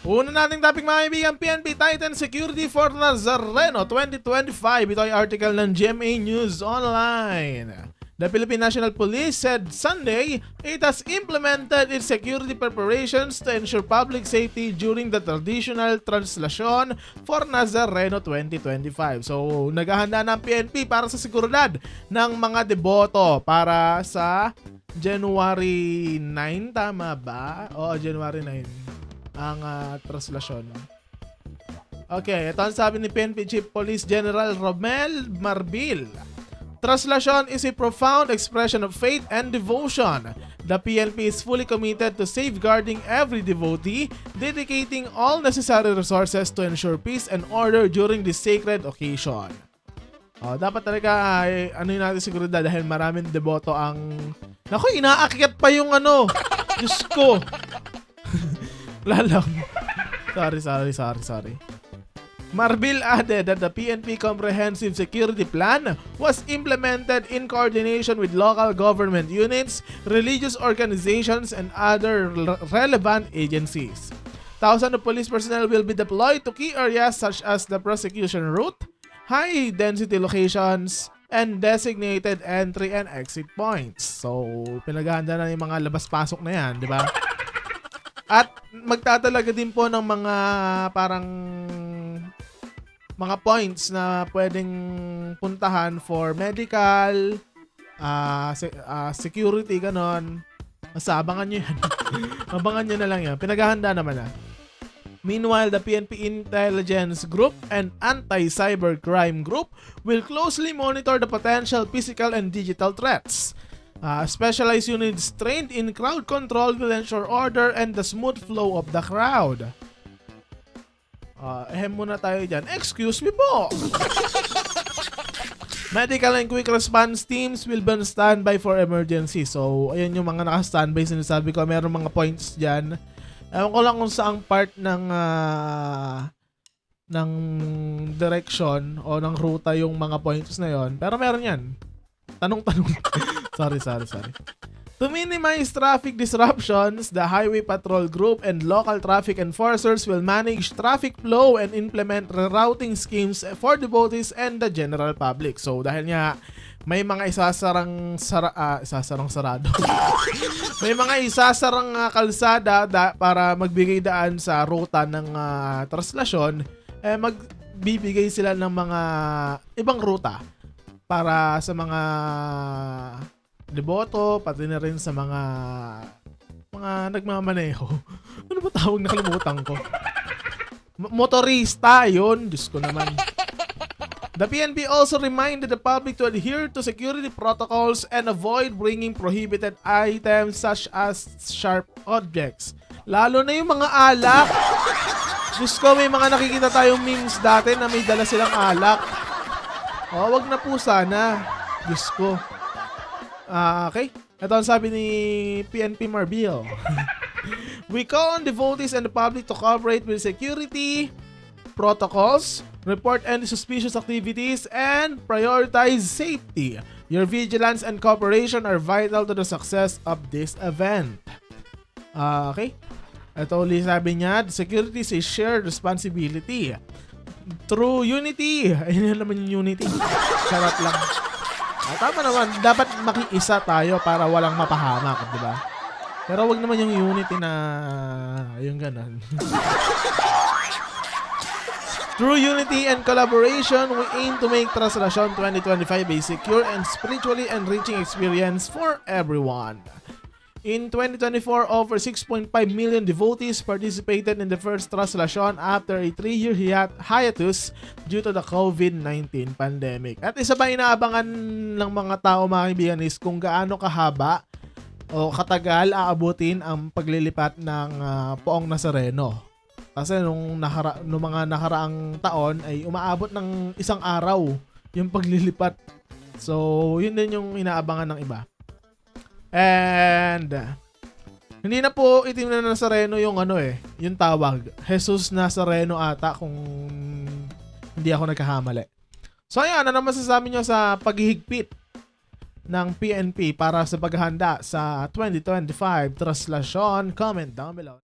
Una nating topic mga kaibigan, PNP Titan Security for Nazareno 2025. Ito ay article ng GMA News Online. The Philippine National Police said Sunday it has implemented its security preparations to ensure public safety during the traditional Translasyon for Nazareno 2025. So, naghahanda ng PNP para sa seguridad ng mga deboto para sa January 9, tama ba? Oo, January 9 ang translasyon. Okay, ito ang sabi ni PNP Chief Police General Romel Marbil. Translasyon is a profound expression of faith and devotion. The PNP is fully committed to safeguarding every devotee, dedicating all necessary resources to ensure peace and order during this sacred occasion. Dapat talaga ano yun natin seguridad dahil maraming deboto ang... Naku, inaakyat pa yung ano. Diyos ko. Lalang. Sorry. Marbil added that the PNP Comprehensive Security Plan was implemented in coordination with local government units, religious organizations, and other relevant agencies. Thousands of police personnel will be deployed to key areas such as the prosecution route, high-density locations, and designated entry and exit points. So, pinaghahanda na yung mga labas-pasok na yan, di ba? At magtatalaga din po ng mga parang mga points na pwedeng puntahan for medical, security, ganon. Basta abangan nyo yan. Abangan nyo na lang yan. Pinaghahanda naman na. Meanwhile, the PNP Intelligence Group and Anti-Cybercrime Group will closely monitor the potential physical and digital threats. Specialized units trained in crowd control will ensure order and the smooth flow of the crowd. Muna tayo dyan. Excuse me po! Medical and quick response teams will be on standby for emergency. So, ayan yung mga naka-standby. Sinasabi ko, meron mga points dyan. Ewan ko lang kung saang part ng direction o ng ruta yung mga points na yon. Pero meron yan. Tanong-tanong. Sorry. To minimize traffic disruptions, the Highway Patrol Group and local traffic enforcers will manage traffic flow and implement rerouting schemes for devotees and the general public. So dahil nga may mga isasarang sarado. May mga isasarang kalsada para magbigay daan sa ruta ng translasyon, magbibigay sila ng mga ibang ruta para sa mga deboto, pati na rin sa mga nagmamaneho. Ano ba tawag, nakalimutan ko? Motorista, yun. Diyos ko naman. The PNP also reminded the public to adhere to security protocols and avoid bringing prohibited items such as sharp objects. Lalo na yung mga alak. Diyos ko, may mga nakikita tayong memes dati na may dala silang alak. Wag na po sana. Diyos ko. Okay. Ito ang sabi ni PNP Marbil. We call on devotees and the public to cooperate with security protocols, report any suspicious activities, and prioritize safety. Your vigilance and cooperation are vital to the success of this event. Okay. Ito ulit sabi niya, security is a shared responsibility. Through unity. Ayun naman yung unity. Sarap lang. Tama naman, dapat makiisa tayo para walang mapahamak, di ba? Pero wag naman yung unity na yung ganun. Through unity and collaboration, we aim to make Translasyon 2025 a secure and spiritually enriching experience for everyone. In 2024, over 6.5 million devotees participated in the first Translasyon after a 3-year hiatus due to the COVID-19 pandemic. At isa pa inaabangan ng mga tao, mga kaibigan, is kung gaano kahaba o katagal aabutin ang paglilipat ng Poong Nazareno. Kasi nung mga nakaraang taon ay umaabot ng isang araw yung paglilipat. So, yun din yung inaabangan ng iba. And hindi na po Itim na Nazareno yung yung tawag. Jesus Nazareno ata kung hindi ako nagkakamali. So ayan, ano naman masasabi nyo sa paghihigpit ng PNP para sa paghahanda sa 2025 Translasyon? Comment down below.